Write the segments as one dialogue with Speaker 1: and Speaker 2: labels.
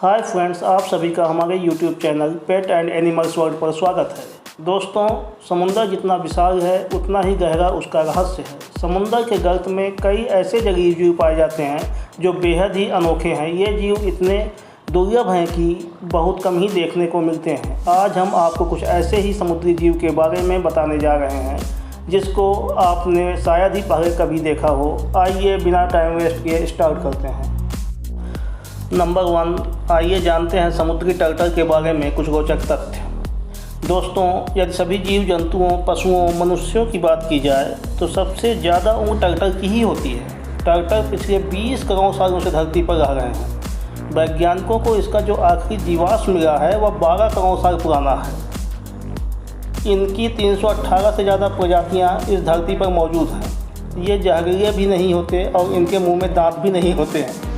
Speaker 1: Hi friends, आप सभी का हमारे YouTube channel pet and animals world पर स्वागत है। दोस्तों, समुंदर जितना विशाल है उतना ही गहरा उसका रहस्य है। समुंदर के गर्त में कई ऐसे जलीय जीव पाए जाते हैं जो बेहद ही अनोखे हैं। ये जीव इतने दुर्लभ हैं कि बहुत कम ही देखने को मिलते हैं। आज हम आपको कुछ ऐसे ही समुद्री जीव के बारे में बताने जा रहे हैं जिसको आपने शायद ही पहले कभी देखा हो। आइए बिना टाइम वेस्ट किए स्टार्ट करते हैं। नंबर 1, आइए जानते हैं समुद्री टर्टल के बारे में कुछ रोचक तथ्य। दोस्तों, यदि सभी जीव जंतुओं, पशुओं, मनुष्यों की बात की जाए तो सबसे ज़्यादा उम्र टर्टल की ही होती है। टर्टल पिछले 20 करोड़ सालों से धरती पर रह रहे हैं। वैज्ञानिकों को इसका जो आखिरी जीवाश्म मिला है वह 12 करोड़ साल पुराना है। इनकी 318 से ज़्यादा प्रजातियाँ इस धरती पर मौजूद हैं। ये जहरीले भी नहीं होते और इनके मुँह में दांत भी नहीं होते हैं।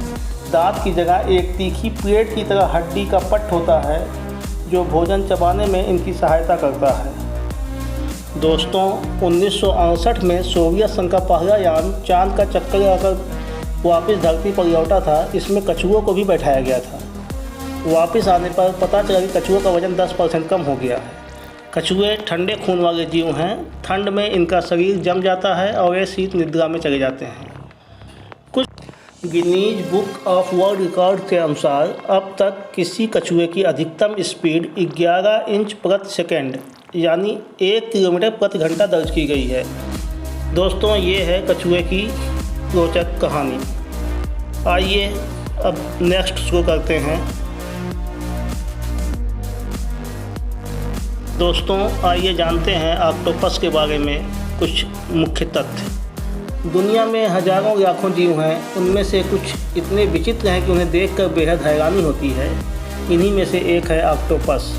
Speaker 1: दांत की जगह एक तीखी प्लेट की तरह हड्डी का पट्ट होता है जो भोजन चबाने में इनकी सहायता करता है। दोस्तों, 1968 में सोवियत संघ का पहला यान चांद का चक्कर लगाकर वापस धरती पर लौटा था। इसमें कछुओं को भी बैठाया गया था। वापस आने पर पता चला कि कछुओं का वजन 10% कम हो गया है। कछुए ठंडे खून वाले जीव हैं। ठंड में इनका शरीर जम जाता है और वे शीत निद्रा में चले जाते हैं। Guinness book of world record के अनुसार अब तक किसी कछुए की अधिकतम स्पीड 11 इंच प्रति सेकेंड यानी 1 किलोमीटर प्रति घंटा दर्ज की गई है। दोस्तों, ये है कछुए की रोचक कहानी। आइए अब नेक्स्ट शुरू करते हैं। दोस्तों, आइए जानते हैं ऑक्टोपस के बारे में कुछ मुख्य तथ्य। दुनिया में हजारों लाखों जीव हैं। उनमें से कुछ इतने विचित्र हैं कि उन्हें देखकर बेहद हैरानी होती है। इन्हीं में से एक है ऑक्टोपस।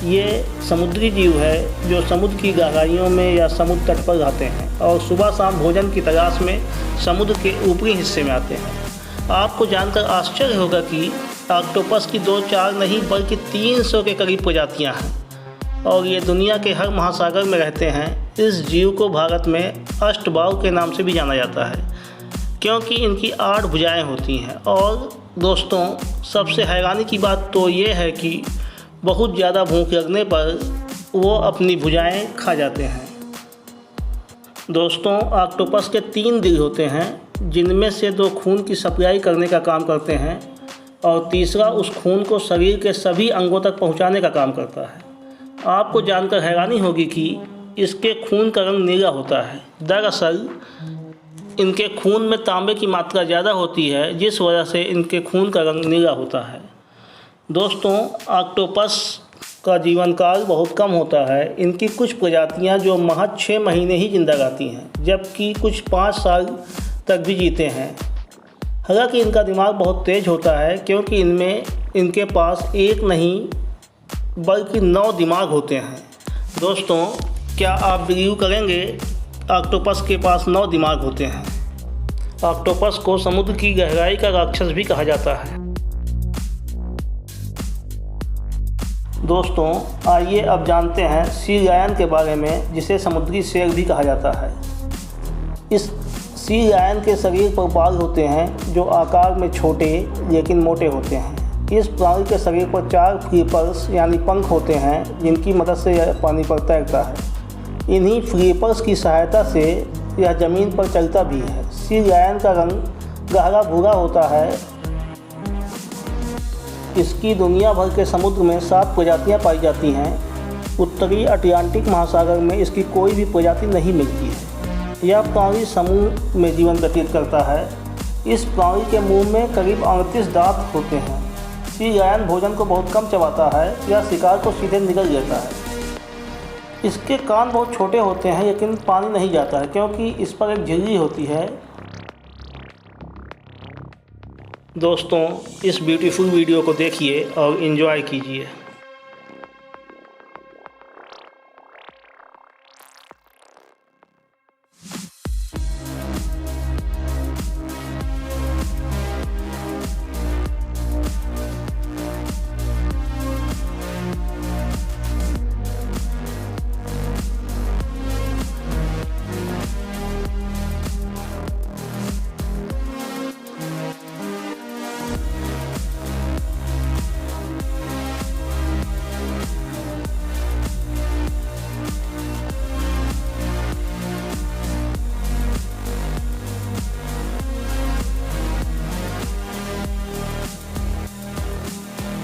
Speaker 1: ये समुद्री जीव है जो समुद्र की गहराइयों में या समुद्र तट पर रहते हैं और सुबह शाम भोजन की तलाश में समुद्र के ऊपरी हिस्से में आते हैं। आपको जानकर आश्चर्य होगा कि ऑक्टोपस की 2-4 नहीं बल्कि 300 के करीब प्रजातियाँ हैं और ये दुनिया के हर महासागर में रहते हैं। इस जीव को भारत में अष्टबाहु के नाम से भी जाना जाता है क्योंकि इनकी 8 भुजाएं होती हैं। और दोस्तों, सबसे हैरानी की बात तो ये है कि बहुत ज़्यादा भूख लगने पर वो अपनी भुजाएं खा जाते हैं। दोस्तों, ऑक्टोपस के 3 दिल होते हैं जिनमें से 2 खून की सप्लाई करने का काम करते हैं और तीसरा उस खून को शरीर के सभी अंगों तक पहुंचाने का काम करता है। आपको जानकर हैरानी होगी कि इसके खून का रंग नीला होता है। दरअसल इनके खून में तांबे की मात्रा ज़्यादा होती है जिस वजह से इनके खून का रंग नीला होता है। दोस्तों, ऑक्टोपस का जीवन काल बहुत कम होता है। इनकी कुछ प्रजातियां जो महज 6 महीने ही जिंदा रहती हैं जबकि कुछ 5 साल तक भी जीते हैं। हालांकि इनका दिमाग बहुत तेज़ होता है क्योंकि इनके पास एक नहीं बल्कि 9 दिमाग होते हैं। दोस्तों, क्या आप बिलीव करेंगे, ऑक्टोपस के पास 9 दिमाग होते हैं। ऑक्टोपस को समुद्र की गहराई का राक्षस भी कहा जाता है। दोस्तों, आइए अब जानते हैं सी लायन के बारे में जिसे समुद्री शेर भी कहा जाता है। इस सी लायन के शरीर पर बाल होते हैं जो आकार में छोटे लेकिन मोटे होते हैं। इस प्राणी के शरीर पर 4 फ्लिपर्स यानी पंख होते हैं जिनकी मदद से यह पानी पर तैरता है। इन्हीं फ्लिपर्स की सहायता से यह ज़मीन पर चलता भी है। सी लायन का रंग गहरा भूरा होता है। इसकी दुनिया भर के समुद्र में 7 प्रजातियां पाई जाती हैं। उत्तरी अटलांटिक महासागर में इसकी कोई भी प्रजाति नहीं मिलती है। यह प्राणी समूह में जीवन व्यतीत करता है। इस प्राणी के मुंह में करीब 38 दांत होते हैं। सी लायन भोजन को बहुत कम चबाता है या शिकार को सीधे निगल लेता है। इसके कान बहुत छोटे होते हैं लेकिन पानी नहीं जाता है क्योंकि इस पर एक झिल्ली होती है। दोस्तों, इस ब्यूटीफुल वीडियो को देखिए और एंजॉय कीजिए।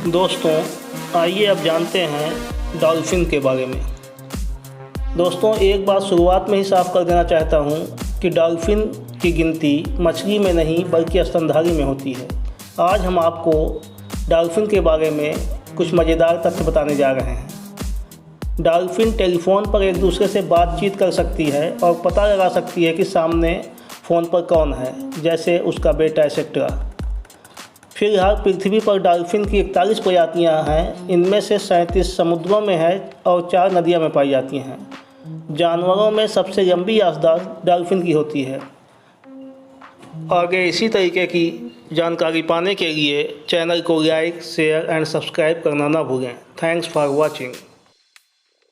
Speaker 1: दोस्तों आइए अब जानते हैं डॉल्फिन के बारे में। दोस्तों एक बात शुरुआत में ही साफ कर देना चाहता हूँ कि डॉल्फिन की गिनती मछली में नहीं बल्कि स्तनधारी में होती है। आज हम आपको डॉल्फिन के बारे में कुछ मज़ेदार तथ्य बताने जा रहे हैं। डॉल्फिन टेलीफोन पर एक दूसरे से बातचीत कर सकती है और पता लगा सकती है कि सामने फ़ोन पर कौन है, जैसे उसका बेटा एक्सेट्रा। फिलहाल पृथ्वी पर डॉल्फिन की 41 प्रजातियाँ हैं। इनमें से 37 समुद्रों में है और 4 नदियों में पाई जाती हैं। जानवरों में सबसे लंबी याददाश्त डॉल्फिन की होती है। आगे इसी तरीके की जानकारी पाने के लिए चैनल को लाइक, शेयर एंड सब्सक्राइब करना ना भूलें। Thanks for watching.